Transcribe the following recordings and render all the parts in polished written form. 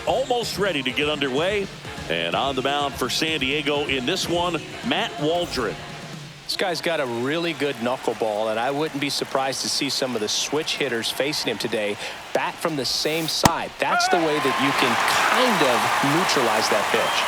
almost ready to get underway. And on the mound for San Diego in this one, Matt Waldron. This guy's got a really good knuckleball, and I wouldn't be surprised to see some of the switch hitters facing him today bat from the same side. That's the way that you can kind of neutralize that pitch.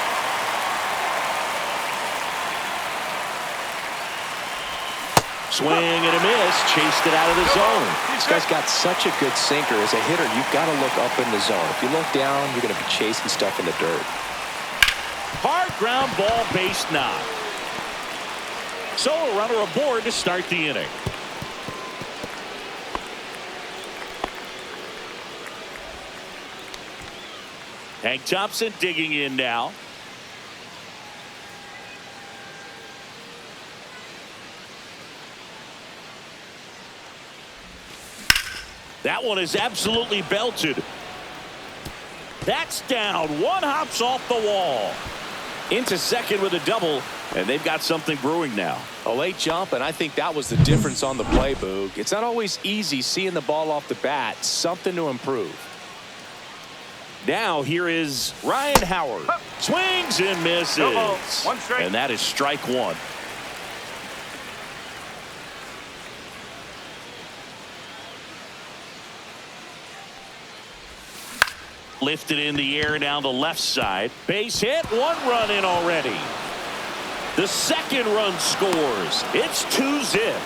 Swing and a miss, chased it out of the zone. This guy's got such a good sinker. As a hitter, you've got to look up in the zone. If you look down, you're going to be chasing stuff in the dirt. Hard ground ball, base knock. So a runner aboard to start the inning. Hank Thompson digging in now. That one is absolutely belted. That's down. One hops off the wall. Into second with a double, and they've got something brewing now. A late jump, and I think that was the difference on the play, Boog. It's not always easy seeing the ball off the bat. Something to improve. Now here is Ryan Howard. Swings and misses. One strike. And that is strike one. Lifted in the air down the left side. Base hit. One run in already. The second run scores. It's 2-zip.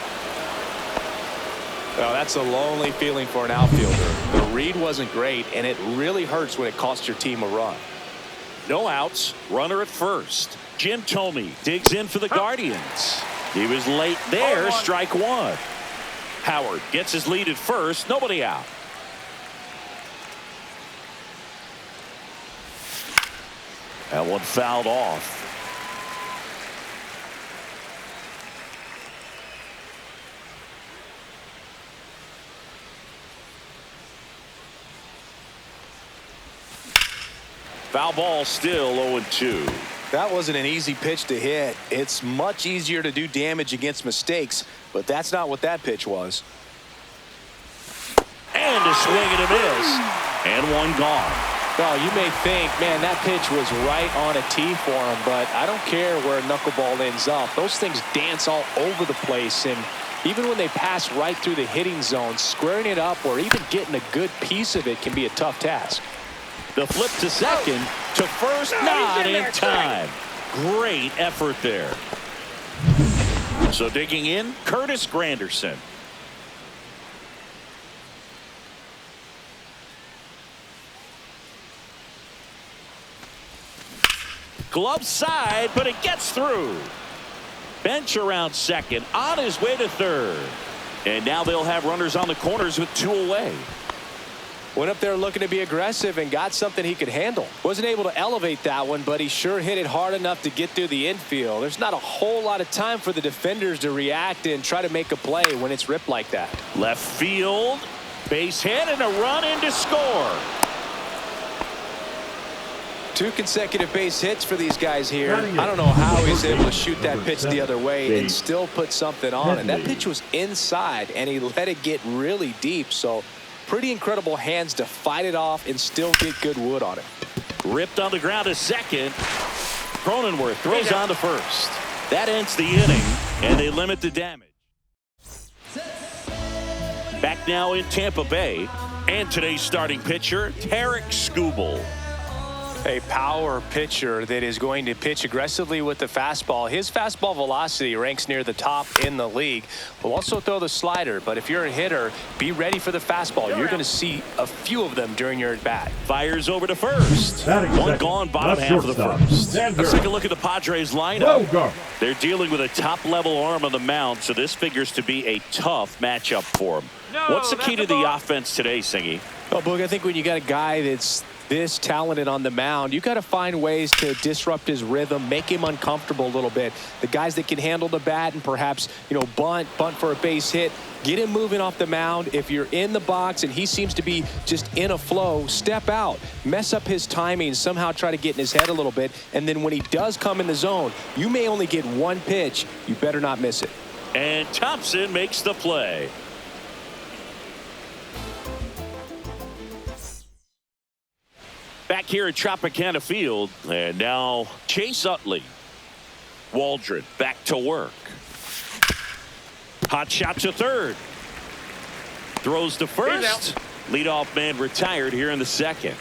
Well, that's a lonely feeling for an outfielder. The read wasn't great, and it really hurts when it costs your team a run. No outs. Runner at first. Jim Thome digs in for the Guardians. He was late there. Strike one. Howard gets his lead at first. Nobody out. That one fouled off. Foul ball, still 0-2. That wasn't an easy pitch to hit. It's much easier to do damage against mistakes, but that's not what that pitch was. And a swing and a miss. And one gone. Well, you may think, man, that pitch was right on a tee for him, but I don't care where a knuckleball ends up. Those things dance all over the place, and even when they pass right through the hitting zone, squaring it up or even getting a good piece of it can be a tough task. The flip to second, to first, not in time. Great effort there. So digging in, Curtis Granderson. Glove side, but it gets through. Bench around second, on his way to third. And now they'll have runners on the corners with two away. Went up there looking to be aggressive and got something he could handle. Wasn't able to elevate that one, but he sure hit it hard enough to get through the infield. There's not a whole lot of time for the defenders to react and try to make a play when it's ripped like that. Left field, base hit, and a run in to score. Two consecutive base hits for these guys here. I don't know how he's able to shoot that pitch the other way and still put something on. And that pitch was inside, and he let it get really deep. So pretty incredible hands to fight it off and still get good wood on it. Ripped on the ground to second. Cronenworth throws on to first. That ends the inning, and they limit the damage. Back now in Tampa Bay, and today's starting pitcher, Tarek Skubal. A power pitcher that is going to pitch aggressively with the fastball. His fastball velocity ranks near the top in the league. Will also throw the slider, but if you're a hitter, be ready for the fastball. You're going to see a few of them during your at-bat. Fires over to first. One gone, bottom half of the first. Let's take a look at the Padres lineup. They're dealing with a top-level arm on the mound, so this figures to be a tough matchup for them. What's the key to the offense today, Singy? Well, Boog, I think when you got a guy that's this talented on the mound, you got to find ways to disrupt his rhythm, make him uncomfortable a little bit. The guys that can handle the bat and perhaps, bunt for a base hit, get him moving off the mound. If you're in the box and he seems to be just in a flow, step out, mess up his timing, somehow try to get in his head a little bit. And then when he does come in the zone, you may only get one pitch. You better not miss it. And Thompson makes the play. Back back here at Tropicana Field. And now Chase Utley. Waldron back to work. Hot shot to third. Throws to first. Leadoff man retired here in the second.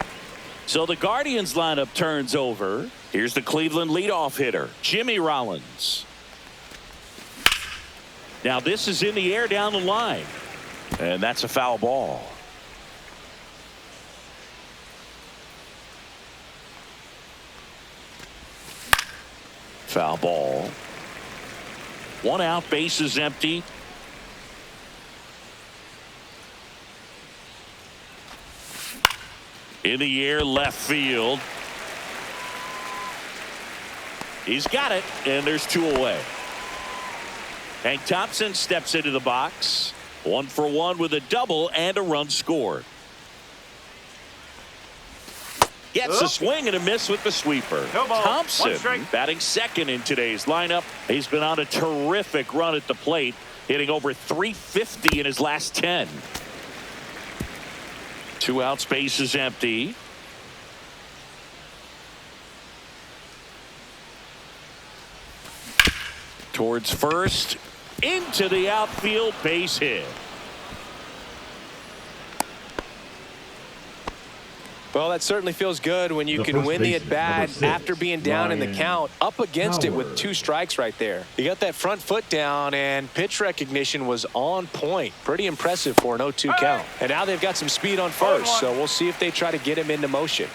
So the Guardians lineup turns over. Here's the Cleveland leadoff hitter, Jimmy Rollins. Now this is in the air down the line. And that's a foul ball. Foul ball. One out, bases empty. In the air, left field. He's got it, and there's two away. Hank Thompson steps into the box. 1 for 1 with a double and a run scored. Gets a swing and a miss with the sweeper. Thompson batting second in today's lineup. He's been on a terrific run at the plate, hitting over .350 in his last 10. 2 outs, bases empty. Towards first, into the outfield, base hit. Well, that certainly feels good when you can win the at-bat after being down in the count, up against it with 2 strikes right there. You got that front foot down, and pitch recognition was on point. Pretty impressive for an 0-2 count. And now they've got some speed on first, so we'll see if they try to get him into motion.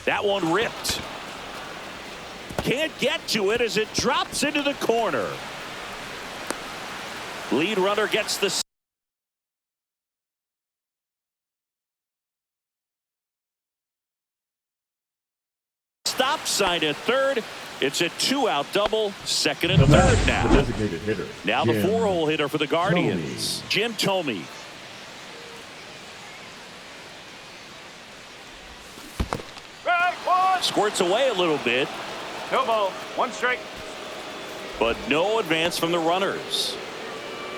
That one ripped. Can't get to it as it drops into the corner. Lead runner gets the stop sign at third. It's a 2-out double, second and third now. The designated hitter. Now the 4-hole hitter for the Guardians, Jim Thome. Squirts away a little bit. No ball, 1 strike. But no advance from the runners.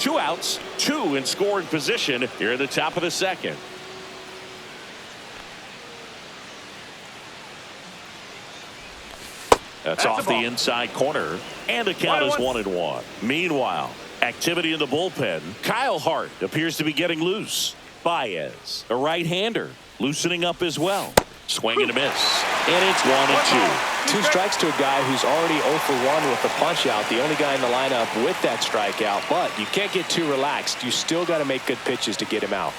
2 outs, 2 in scoring position here at the top of the second. That's off the inside corner, and the count is 1-1. Meanwhile, activity in the bullpen. Kyle Hart appears to be getting loose. Baez, a right-hander, loosening up as well. Swing and a miss, and it's 1-2. 2 strikes to a guy who's already 0 for 1 with the punch out, the only guy in the lineup with that strikeout. But you can't get too relaxed. You still got to make good pitches to get him out.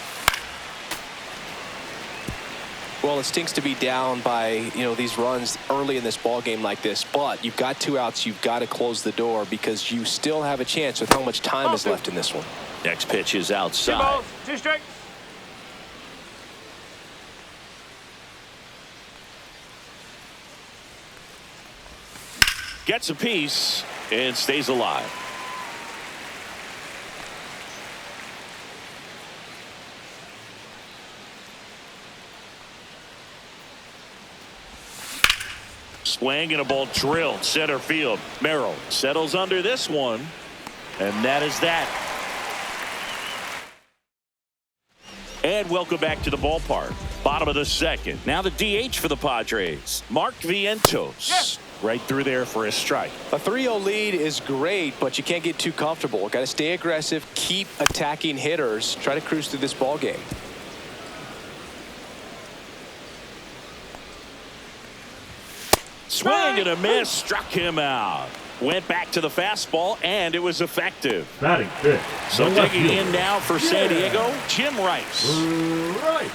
Well, it stinks to be down by, these runs early in this ball game like this, but you've got 2 outs. You've got to close the door because you still have a chance with how much time is left in this one. Next pitch is outside. 2 balls, 2 strikes. Gets a piece and stays alive. Swing and a ball drilled center field. Merrill settles under this one, and that is that. And welcome back to the ballpark. Bottom of the second. Now the DH for the Padres, Mark Vientos. Yes. Right through there for a strike. A 3-0 lead is great, but you can't get too comfortable. Got to stay aggressive, keep attacking hitters, try to cruise through this ball game. Swing and a miss, struck him out. Went back to the fastball, and it was effective. Batting fifth. So digging in now for San Diego, Jim Rice. Right.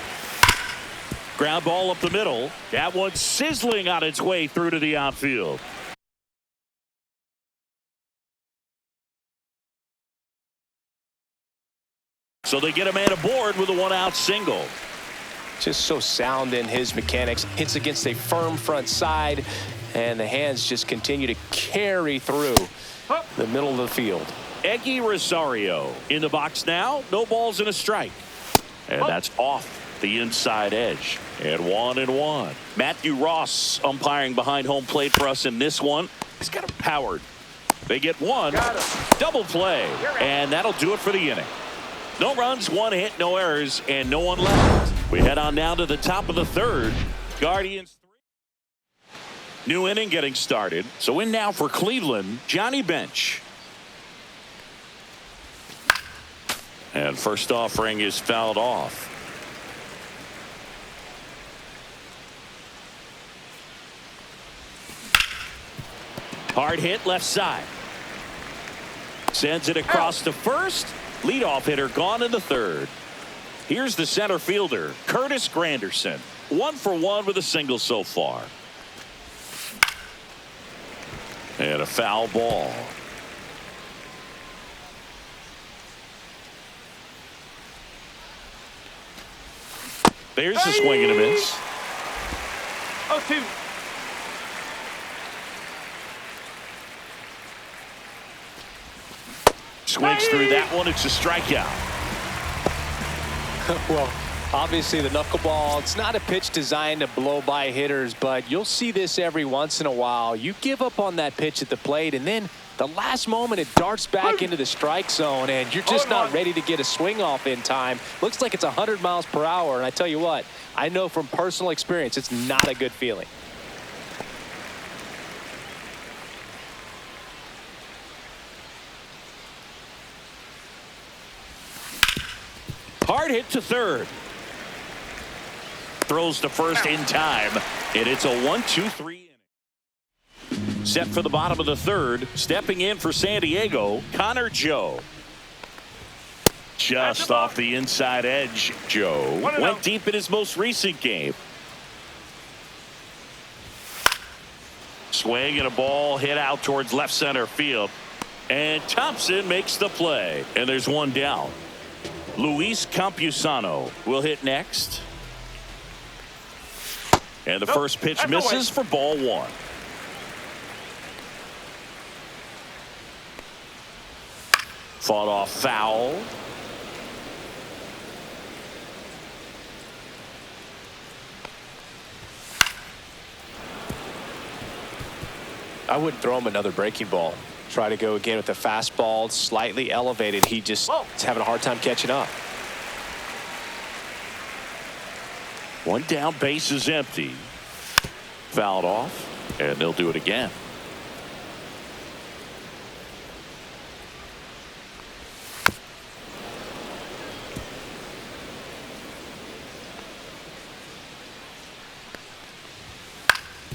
Ground ball up the middle. That one sizzling on its way through to the outfield. So they get a man aboard with a 1-out single. Just so sound in his mechanics. Hits against a firm front side, and the hands just continue to carry through the middle of the field. Eggy Rosario in the box now. No balls and a strike. And that's off the inside edge. And 1-1. Matthew Ross umpiring behind home plate for us in this one. He's got him powered. They get one. Double play. And that'll do it for the inning. No runs, 1 hit, no errors, and no one left. We head on now to the top of the third. Guardians 3. New inning getting started. So in now for Cleveland, Johnny Bench. And first offering is fouled off. Hard hit left side. Sends it across to first. Leadoff hitter gone in the third. Here's the center fielder, Curtis Granderson. 1 for 1 with a single so far. And a foul ball. There's a swing and a miss. 0-2. Swings through that one. It's a strikeout. Well, obviously the knuckleball, it's not a pitch designed to blow by hitters, but you'll see this every once in a while. You give up on that pitch at the plate, and then the last moment it darts back into the strike zone, and you're just not ready to get a swing off in time. Looks like it's 100 miles per hour, and I tell you what, I know from personal experience it's not a good feeling. Hard hit to third. Throws to first in time, and it's a 1-2-3 inning. Set for the bottom of the third. Stepping in for San Diego, Connor Joe. Just off the inside edge, Joe went deep in his most recent game. Swing and a ball hit out towards left center field. And Thompson makes the play. And there's one down. Luis Campusano will hit next. And the first pitch misses for ball 1. Fought off foul. I wouldn't throw him another breaking ball. Try to go again with the fastball, slightly elevated. He just is having a hard time catching up. One down, base is empty. Fouled off, and they'll do it again.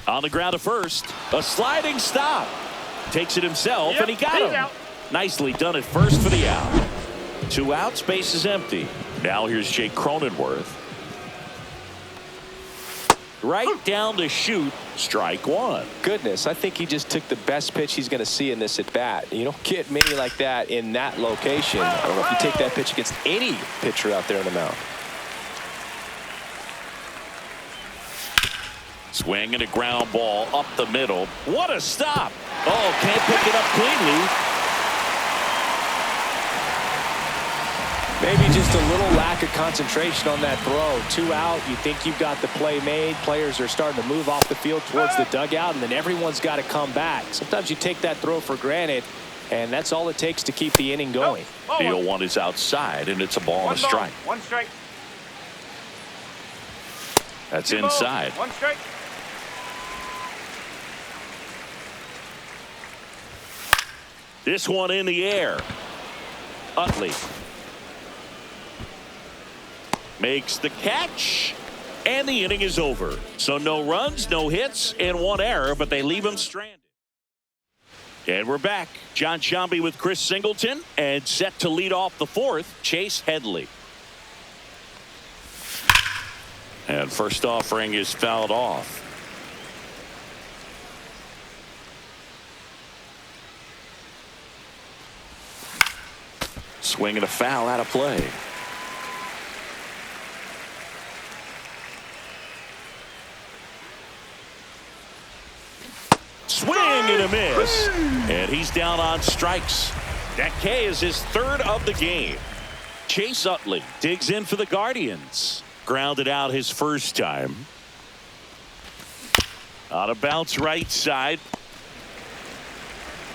On the ground to first, a sliding stop. Takes it himself, and he got him. Out. Nicely done at first for the out. 2 outs, base is empty. Now here's Jake Cronenworth. Right down to shoot, strike 1. Goodness, I think he just took the best pitch he's going to see in this at bat. You don't get many like that in that location. I don't know if you take that pitch against any pitcher out there on the mound. Swing and a ground ball up the middle. What a stop. Oh, can't pick it up cleanly. Maybe just a little lack of concentration on that throw. 2 out, you think you've got the play made. Players are starting to move off the field towards the dugout, and then everyone's got to come back. Sometimes you take that throw for granted, and that's all it takes to keep the inning going. The 0-1 is outside, and it's a ball and a strike. 1 strike. That's inside. 1 strike. This one in the air. Utley makes the catch, and the inning is over. So no runs, no hits, and 1 error, but they leave him stranded. And we're back. John Sciambi with Chris Singleton, and set to lead off the 4th, Chase Headley. And first offering is fouled off. Swing and a foul out of play. Swing and a miss. And he's down on strikes. That K is his 3rd of the game. Chase Utley digs in for the Guardians. Grounded out his first time. On a bounce right side.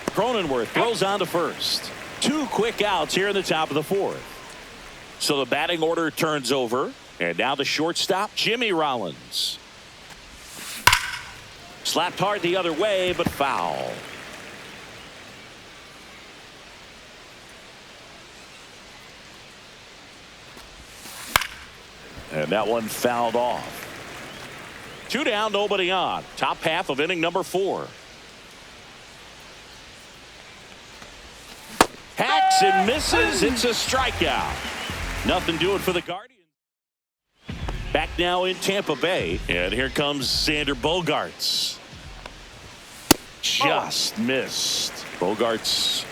Cronenworth throws on to first. 2 quick outs here in the top of the 4th. So the batting order turns over. And now the shortstop, Jimmy Rollins. Slapped hard the other way, but foul. And that one fouled off. 2 down, nobody on. Top half of inning number 4. Hacks and misses. It's a strikeout. Nothing doing for the Guardians. Back now in Tampa Bay. And here comes Xander Bogaerts. Just missed. Bogaerts,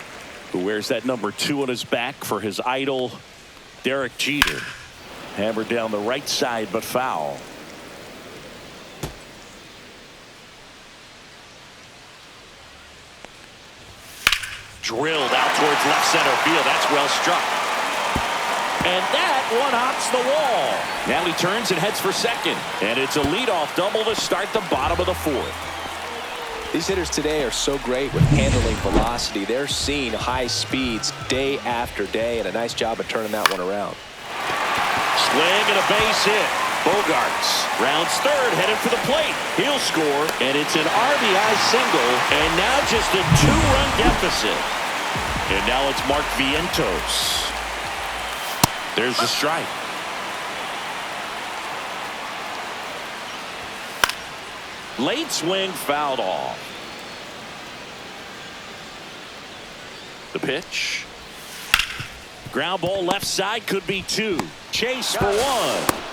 who wears that number 2 on his back for his idol, Derek Jeter. Hammered down the right side, but foul. Drilled out towards left center field. That's well struck. And that one hops the wall. Now he turns and heads for second. And it's a leadoff double to start the bottom of the 4th. These hitters today are so great with handling velocity. They're seeing high speeds day after day, and a nice job of turning that one around. Swing and a base hit. Bogaerts rounds third, headed for the plate. He'll score, and it's an RBI single, and now just a 2-run deficit. And now it's Mark Vientos. There's the strike. Late swing fouled off. The pitch. Ground ball left side, could be 2. Chase for 1.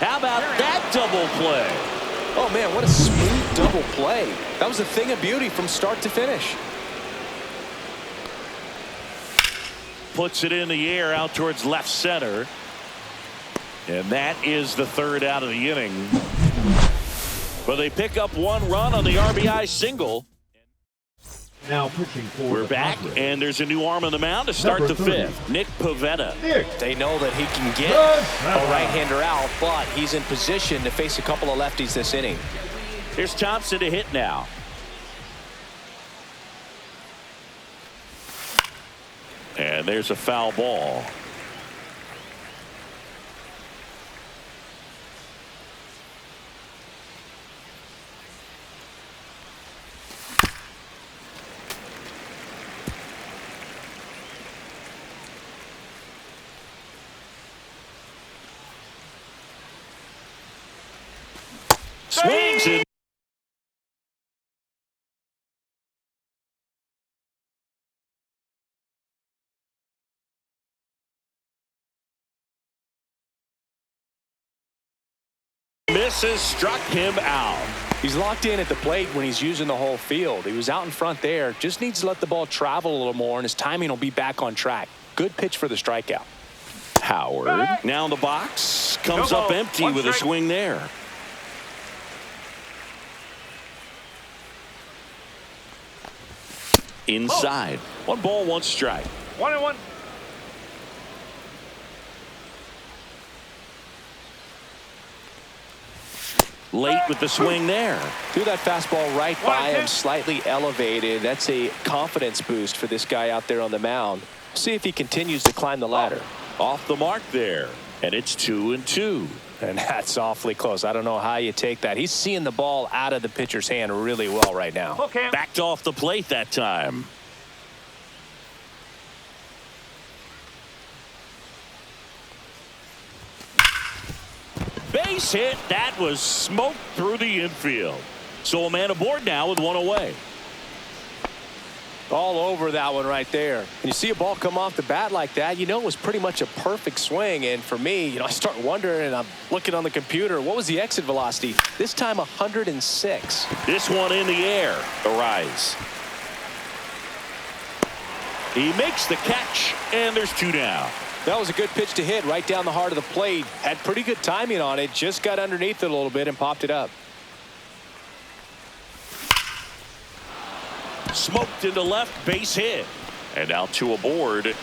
How about that double play? Oh, man, what a smooth double play. That was a thing of beauty from start to finish. Puts it in the air out towards left center. And that is the 3rd out of the inning. But they pick up 1 run on the RBI single. Now pitching for We're back, and there's a new arm on the mound to start the 5th. Nick Pivetta. They know that he can get a right-hander out, but he's in position to face a couple of lefties this inning. Here's Thompson to hit now. And there's a foul ball. Swings and misses, struck him out. He's locked in at the plate when he's using the whole field. He was out in front there. Just needs to let the ball travel a little more, and his timing will be back on track. Good pitch for the strikeout. Howard now in the box. Comes up empty with a swing there. Inside. 1 ball, 1 strike. 1-1. Late with the swing there. Threw that fastball right by him, slightly elevated. That's a confidence boost for this guy out there on the mound. See if he continues to climb the ladder. Off the mark there. And it's 2-2. And that's awfully close. I don't know how you take that. He's seeing the ball out of the pitcher's hand really well right now. Okay. Backed off the plate that time. Base hit. That was smoked through the infield. So a man aboard now with 1 away. All over that one right there. And you see a ball come off the bat like that, you know it was pretty much a perfect swing. And for me, I start wondering, and I'm looking on the computer, what was the exit velocity? This time 106. This one in the air. A rise. He makes the catch, and there's 2 down. That was a good pitch to hit right down the heart of the plate. Had pretty good timing on it. Just got underneath it a little bit and popped it up. Smoked into left, base hit. And now 2 aboard.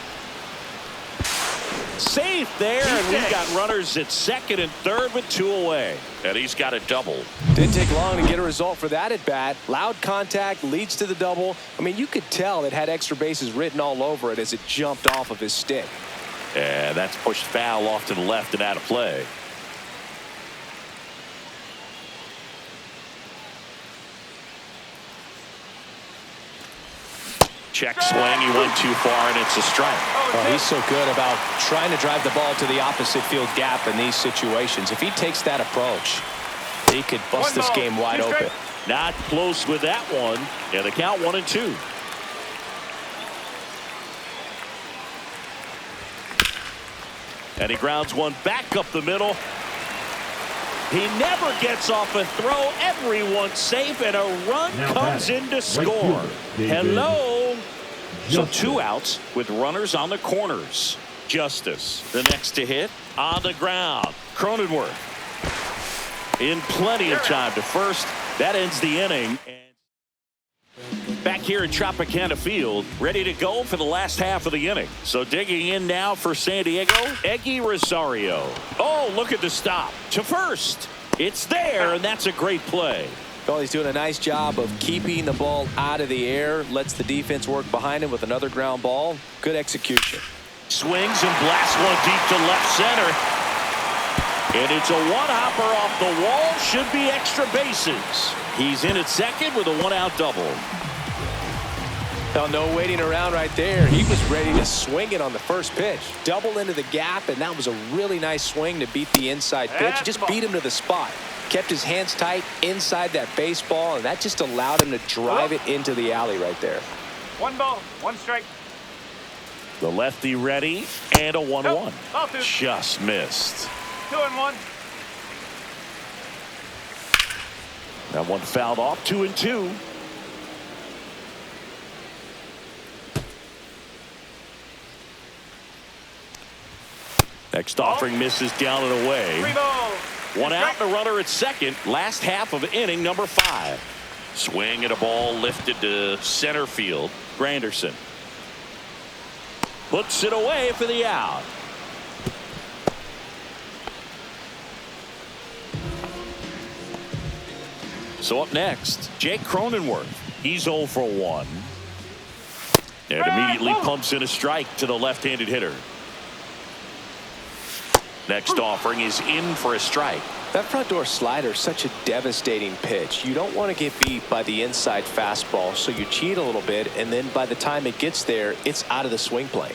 Safe there, and we've got runners at second and third with 2 away. And he's got a double. Didn't take long to get a result for that at bat. Loud contact leads to the double. I mean, you could tell it had extra bases written all over it as it jumped off of his stick. And that's pushed foul off to the left and out of play. Check swing. He went too far, and it's a strike. Oh, he's so good about trying to drive the ball to the opposite field gap in these situations. If he takes that approach, he could bust this game wide open. Not close with that one. Yeah, the count 1-2. And he grounds one back up the middle. He never gets off a throw. Everyone's safe, and a run comes in to score. Hello. So 2 outs with runners on the corners. Justice, the next to hit, on the ground. Cronenworth in plenty of time to first. That ends the inning. And back here at Tropicana Field, ready to go for the last half of the inning. So digging in now for San Diego, Eggy Rosario. Oh, look at the stop to first. It's there, and that's a great play. Well, he's doing a nice job of keeping the ball out of the air, lets the defense work behind him with another ground ball. Good execution. Swings and blasts one deep to left center. And it's a one-hopper off the wall. Should be extra bases. He's in at second with a 1-out double. Well, no waiting around right there. He was ready to swing it on the first pitch. Double into the gap, and that was a really nice swing to beat the inside pitch. Just beat him to the spot. Kept his hands tight inside that baseball, and that just allowed him to drive it into the alley right there. 1 ball, 1 strike. The lefty ready, and a 1-1. Just missed. 2-1. That one fouled off. 2-2. Next offering misses down and away. 3 balls. 1 out and a runner at second. Last half of inning number 5. Swing and a ball lifted to center field. Granderson puts it away for the out. So up next, Jake Cronenworth. He's 0 for 1. And immediately pumps in a strike to the left-handed hitter. Next offering is in for a strike. That front door slider is such a devastating pitch. You don't want to get beat by the inside fastball, so you cheat a little bit, and then by the time it gets there, it's out of the swing plane.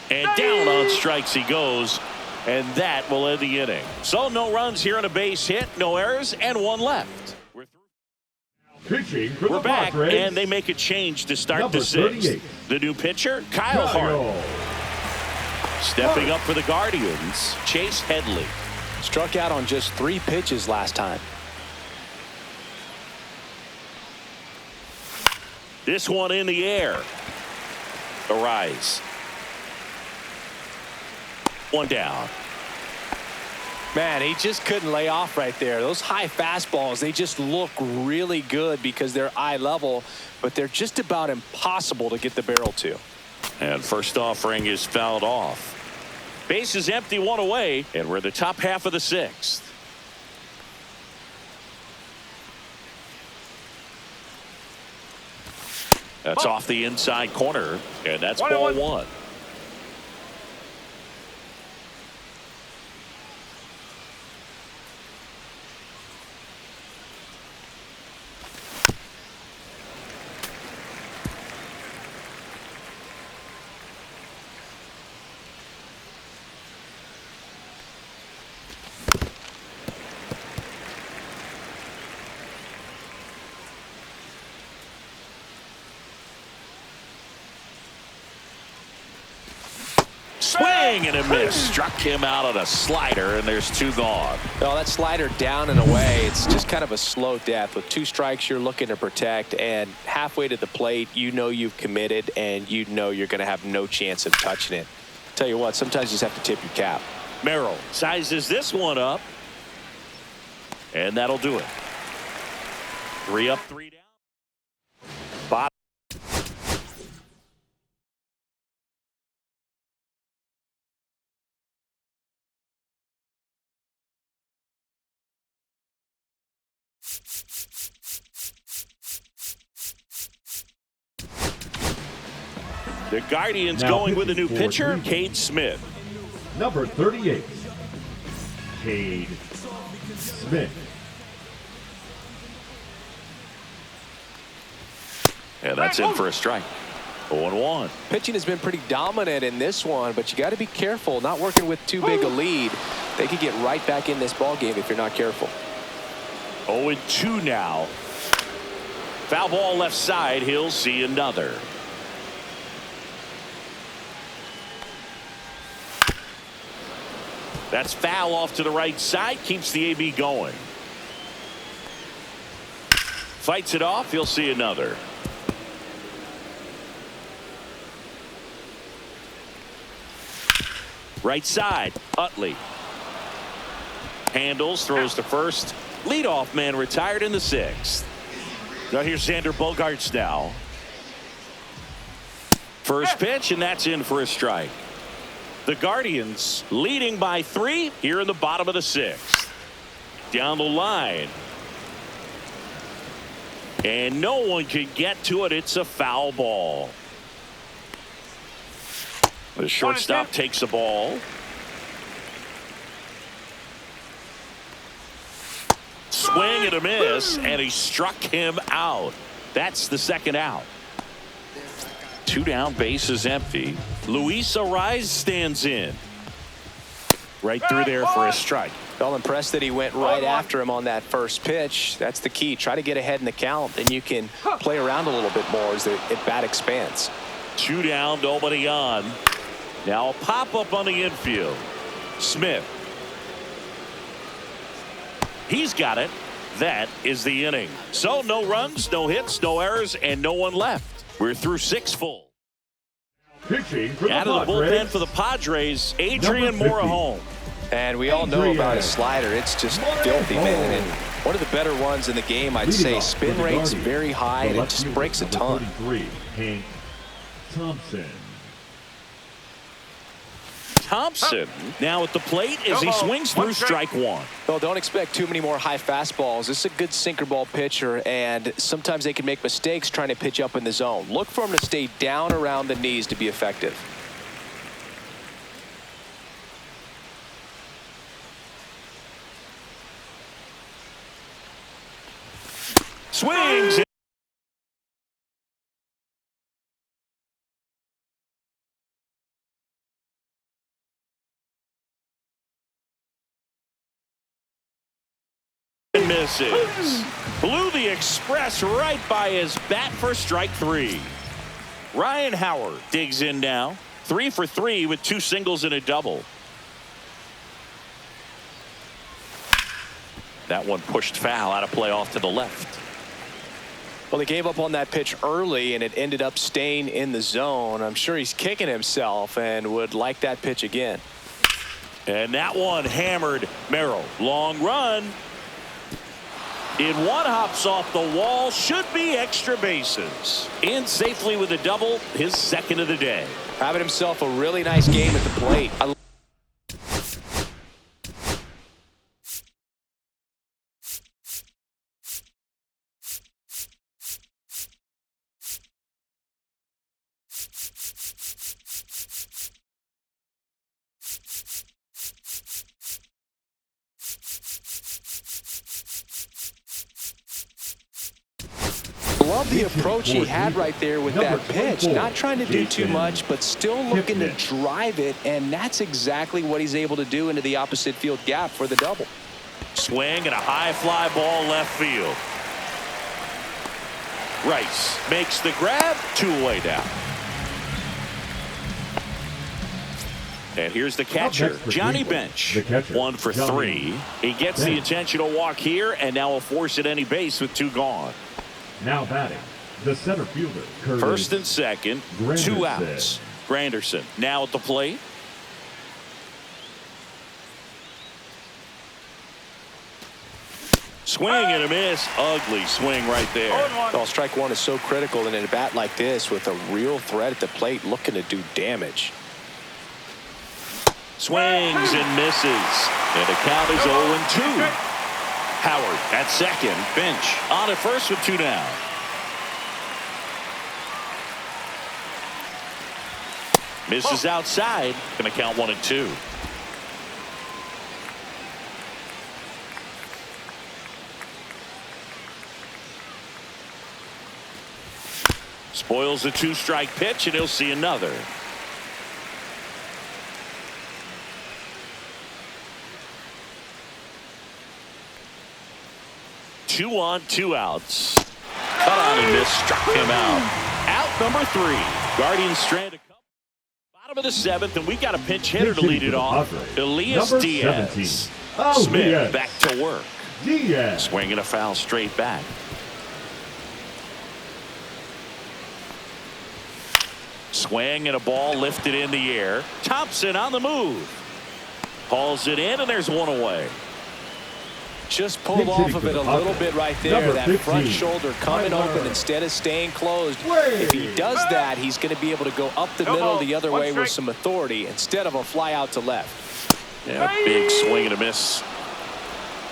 And down on strikes he goes, and that will end the inning. So no runs here on a base hit, no errors, and 1 left. We're back, and they make a change to start the 6th. The new pitcher, Kyle Hart. Stepping up for the Guardians, Chase Headley. Struck out on just 3 pitches last time. This one in the air. A rise. 1 down. Man, he just couldn't lay off right there. Those high fastballs, they just look really good because they're eye level, but they're just about impossible to get the barrel to. And first offering is fouled off. Base is empty, 1 away, and we're in the top half of the 6th. That's off the inside corner, and that's ball 1. Swing and a miss. Struck him out on a slider, and there's 2 gone. Well, that slider down and away, it's just kind of a slow death. With 2 strikes, you're looking to protect, and halfway to the plate, you know you've committed, and you know you're going to have no chance of touching it. Tell you what, sometimes you just have to tip your cap. Merrill sizes this one up, and that'll do it. 3 up, 3 down. Bottom. The Guardians Now going with a new pitching for pitcher, Cleveland. Cade Smith. Number 38, Cade Smith. And that's in for a strike. 0-1. Pitching has been pretty dominant in this one, but you got to be careful. Not working with too big a lead. They could get right back in this ball game if you're not careful. 0-2 now. Foul ball left side. He'll see another. That's foul off to the right side. Keeps the AB going. Fights it off. He'll see another. Right side, Utley. Handles, throws to first. Leadoff man retired in the 6th. Now here's Xander Bogaerts now. First pitch, and that's in for a strike. The Guardians leading by 3 here in the bottom of the 6th. Down the line. And no one can get to it. It's a foul ball. The shortstop takes the ball. Swing and a miss, and he struck him out. That's the second out. 2 down, bases empty. Luis Arraez stands in. Right through there for a strike. Felt impressed that he went right after him on that first pitch. That's the key. Try to get ahead in the count, then you can play around a little bit more as the at-bat expands. 2 down, nobody on. Now a pop-up on the infield. Smith. He's got it. That is the inning. So no runs, no hits, no errors, and no one left. We're through 6 full. Pitching for the Out of the Padres. bullpen for the Padres, Adrian Morejon. And we all know about his slider. It's just filthy, man. And one of the better ones in the game, I'd say. Spin rate's very high, and it just breaks a ton. 33, Hank Thompson. Thompson now at the plate as he swings through strike 1. Well, don't expect too many more high fastballs. This is a good sinker ball pitcher, and sometimes they can make mistakes trying to pitch up in the zone. Look for him to stay down around the knees to be effective. Swings. And misses. Blew the express right by his bat for strike 3. Ryan Howard digs in now. 3 for 3 with 2 singles and a double. That one pushed foul out of play off to the left. Well, they gave up on that pitch early, and it ended up staying in the zone. I'm sure he's kicking himself and would like that pitch again. And that one hammered Merrill. Long run. In one, hops off the wall. Should be extra bases. In safely with a double, his second of the day. Having himself a really nice game at the plate. Love the approach he had right there with that pitch. Not trying to do too much, but still looking to drive it, and that's exactly what he's able to do into the opposite field gap for the double. Swing and a high fly ball left field. Rice makes the grab, 2-away down. And here's the catcher, Johnny Bench. 1 for 3. He gets the intentional walk here, and now will force at any base with 2 gone. Now batting, the center fielder, Curtis First and second, 2 Granderson. outs. Granderson now at the plate. Swing and a miss. Ugly swing right there. Well, strike 1 is so critical in a bat like this with a real threat at the plate looking to do damage. Swings and misses. And the count is 0-2. Howard at second. Bench on at first with 2 down. Misses outside. Going to count 1-2. Spoils the 2-strike pitch, and he'll see another. Two on, 2 outs. Cut on and miss, struck him out. Out number 3. Guardians strand a couple. Bottom of the 7th, and we got a pinch hitter to lead it off. Elias Diaz. Smith back to work. Diaz. Swinging a foul straight back. Swing and a ball lifted in the air. Thompson on the move. Hauls it in, and there's one away. Just pulled off of it a little bit right there. That front shoulder coming open instead of staying closed. If he does that, he's going to be able to go up the middle the other way with some authority instead of a fly out to left. Yeah, big swing and a miss.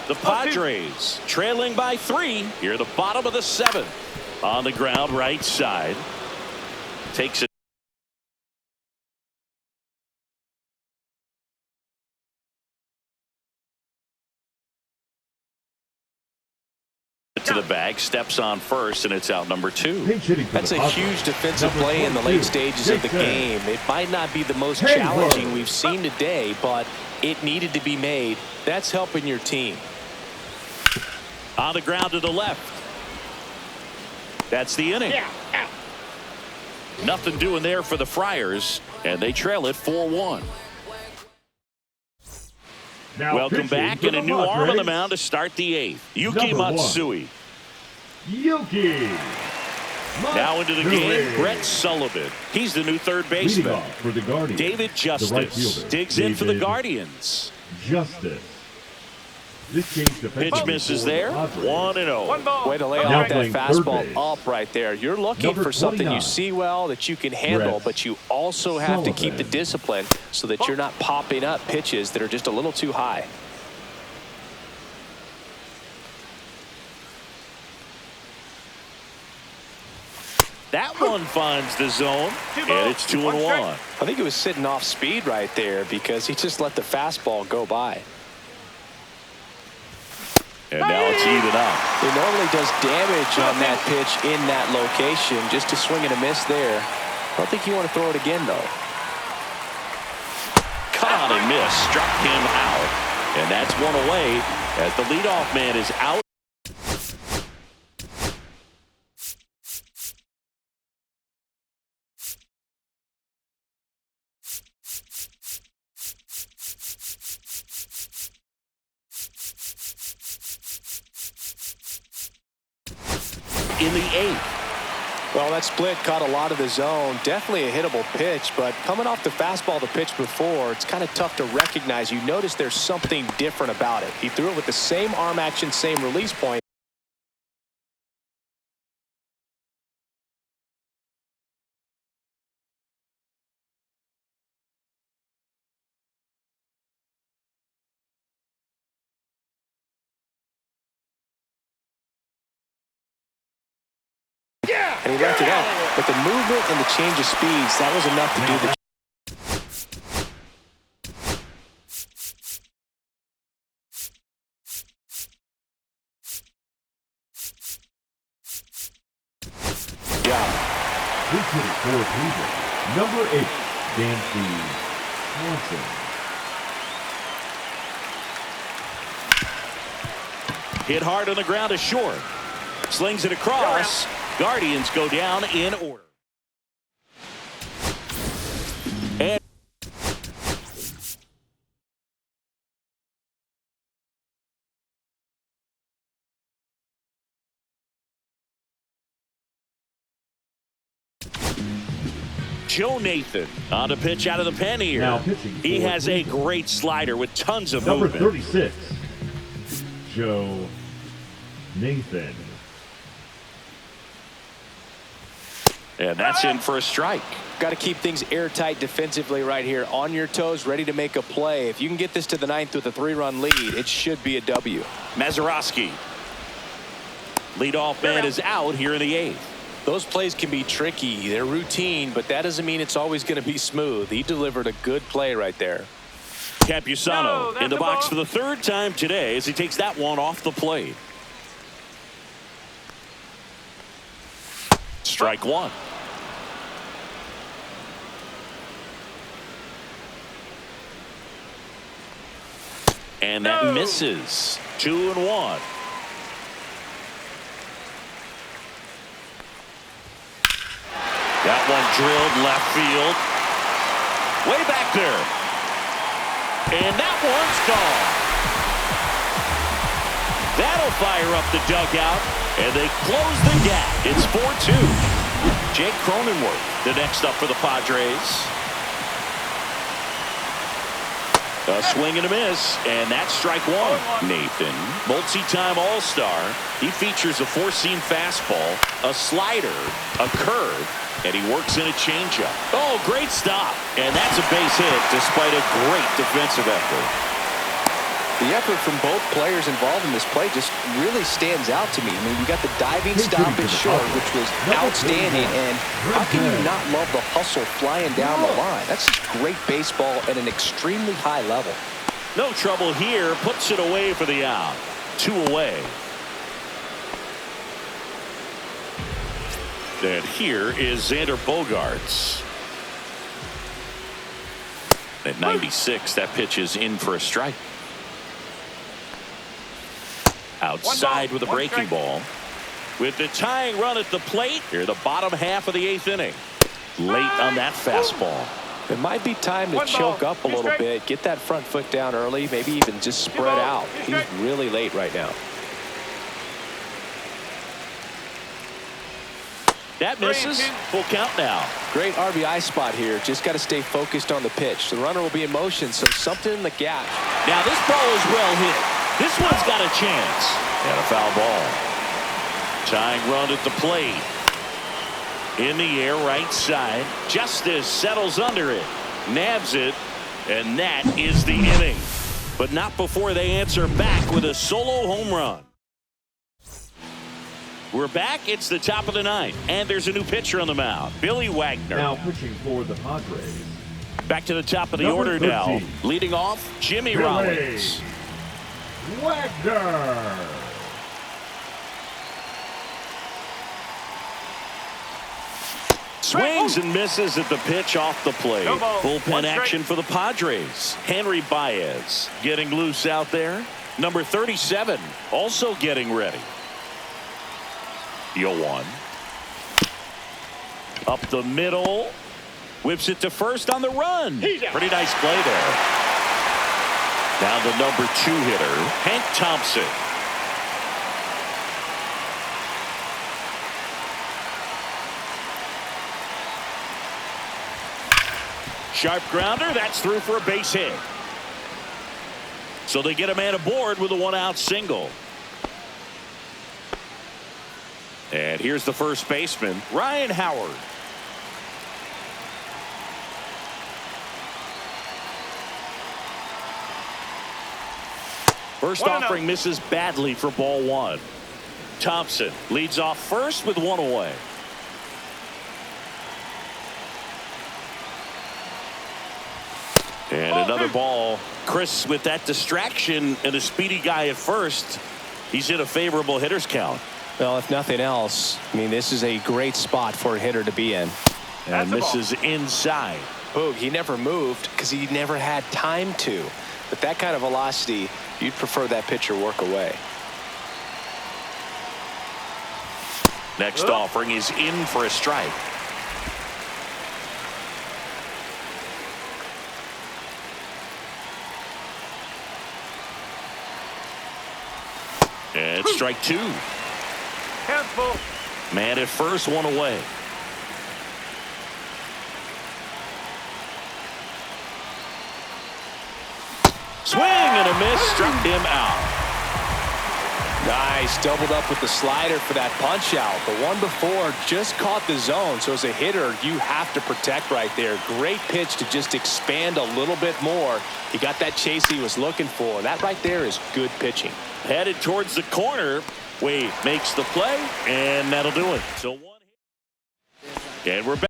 The Padres trailing by 3 here at the bottom of the 7th. On the ground, right side. Takes it to the bag, steps on first, and it's out number 2. That's a huge defensive play in the late stages of the game. It might not be the most challenging we've seen today, but it needed to be made. That's helping your team. On the ground to the left. That's the inning. Nothing doing there for the Friars, and they trail it 4-1. Welcome back, and a new arm on the mound to start the 8th. Yuki Matsui. Yuki. Now into the game, Brett Sullivan. He's the new third baseman. For the Guardians. David Justice digs in for the Guardians. Justice. Pitch misses there. 1-0. Way to lay off that fastball up right there. You're looking for something you see well that you can handle, but you also have to keep the discipline so that you're not popping up pitches that are just a little too high. That one finds the zone, and it's 2-1. I think he was sitting off speed right there because he just let the fastball go by. And now it's even up. It normally does damage on that pitch in that location. Just a swing and a miss there. I don't think you want to throw it again, though. Cut on and miss. Struck him out. And that's one away as the leadoff man is out. In the 8th. Well, that split caught a lot of the zone. Definitely a hittable pitch, but coming off the fastball the pitch before, it's kind of tough to recognize. You notice there's something different about it. He threw it with the same arm action, same release point. And he left it up. But the movement and the change of speeds, that was enough to do the job. This hit for Cleveland. Number 8, Dancy Swanson. Hit hard on the ground to short. Slings it across. Guardians go down in order. And Joe Nathan on the pitch out of the pen here. Now pitching he has a Cleveland. great slider with tons of Number movement. 36, Joe Nathan. And that's in for a strike. Got to keep things airtight defensively right here. On your toes, ready to make a play. If you can get this to the 9th with a 3-run lead, it should be a W. Mazeroski. Leadoff man is out here in the 8th. Those plays can be tricky. They're routine, but that doesn't mean it's always going to be smooth. He delivered a good play right there. Campusano in the box ball. for the third time today as he takes that one off the plate. Strike one. And that misses. 2-1. That one drilled left field. Way back there. And that one's gone. That'll fire up the dugout. And they close the gap. It's 4-2. Jake Cronenworth, the next up for the Padres. A swing and a miss, and that's strike one. Nathan, multi-time All-Star. He features a four-seam fastball, a slider, a curve, and he works in a changeup. Oh, great stop. And that's a base hit despite a great defensive effort. The effort from both players involved in this play just really stands out to me. I mean, you got the diving stoppage short, which was outstanding, and how can you not love the hustle flying down the line? That's just great baseball at an extremely high level. No trouble here. Puts it away for the out. 2 away. And here is Xander Bogaerts. At 96, that pitch is in for a strike. Outside with a breaking ball. With the tying run at the plate. Here, the bottom half of the 8th inning. Late on that fastball. It might be time to choke up a little bit, get that front foot down early, maybe even just spread out. He's really late right now. That misses. Full count now. Great RBI spot here. Just got to stay focused on the pitch. The runner will be in motion, so something in the gap. Now this ball is well hit. This one's got a chance. And a foul ball. Tying run at the plate. In the air, right side. Justice settles under it. Nabs it. And that is the inning. But not before they answer back with a solo home run. We're back. It's the top of the 9th. And there's a new pitcher on the mound. Billy Wagner. Now pitching for the Padres. Back to the top of the order now. Leading off, Jimmy Rollins. Wagner. Swings and misses at the pitch off the plate. Bullpen One action for the Padres. Henry Baez getting loose out there. Number 37 also getting ready. 0-1. Up the middle. Whips it to first on the run. Pretty nice play there. Now the number 2 hitter, Hank Thompson. Sharp grounder. That's through for a base hit. So they get a man aboard with a 1-out single. And here's the first baseman, Ryan Howard. First offering misses badly for ball 1. Thompson leads off first with 1 away. And another ball. Chris with that distraction and a speedy guy at first. He's in a favorable hitter's count. Well, if nothing else, I mean, this is a great spot for a hitter to be in. And misses inside. Boog, he never moved because he never had time to. But that kind of velocity, you'd prefer that pitcher work away. Next offering is in for a strike. And it's strike 2. Man at first, 1 away. Swing and a miss, struck him out. Nice, doubled up with the slider for that punch out. The one before just caught the zone, so as a hitter you have to protect right there. Great pitch to just expand a little bit more. He got that chase he was looking for. That right there is good pitching. Headed towards the corner. Wade makes the play, and that'll do it. So And we're back.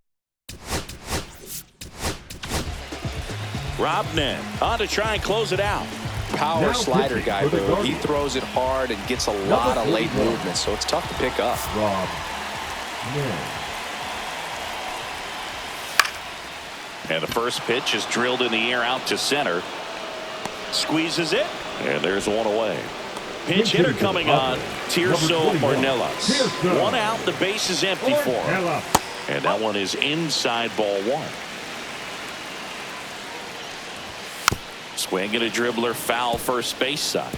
Robnan on to try and close it out. Power Now slider pitching guy, for the Boo. He Guardians. throws it hard and gets a lot of late 41. movement, so it's tough to pick up. And the first pitch is drilled in the air out to center. Squeezes it. And there's one away. Pinch hitter coming on. Tirso Ornelas. One out. The base is empty for him. And that one is inside ball one. Swing and a dribbler foul first base side.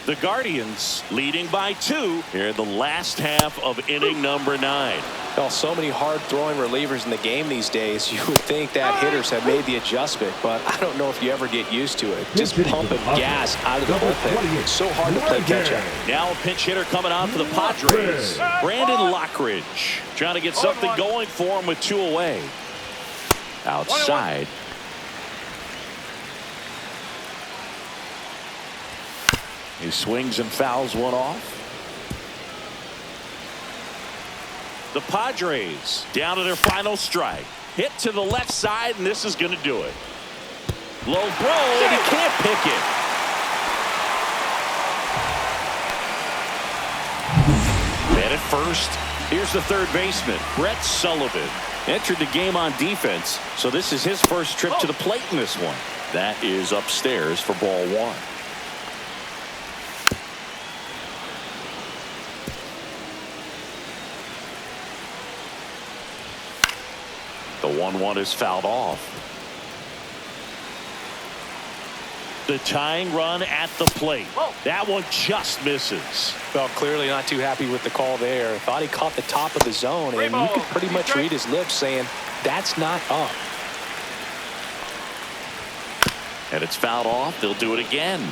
The Guardians leading by 2 here in the last half of inning number 9. Well, so many hard-throwing relievers in the game these days. You would think that hitters have made the adjustment, but I don't know if you ever get used to it. Just pumping gas out of the bullpen. It's so hard to play catch-up. Now a pinch hitter coming on for the Padres. Brandon Lockridge trying to get something going for him with 2 away. Outside. He swings and fouls one off. The Padres down to their final strike. Hit to the left side, and this is going to do it. Low throw, and he can't pick it. Man at first. Here's the third baseman, Brett Sullivan. Entered the game on defense, so this is his first trip to the plate in this one. That is upstairs for ball one. The 1-1 is fouled off. The tying run at the plate. That one just misses. Well, clearly not too happy with the call there. Thought he caught the top of the zone, and you could pretty much read his lips saying, that's not up. And it's fouled off. They'll do it again.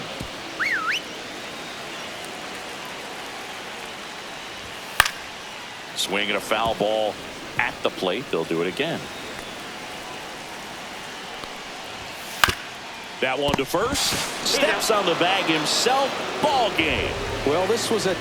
Swinging a foul ball at the plate. They'll do it again. That one to first. Steps on the bag himself. Ball game. Well, this was a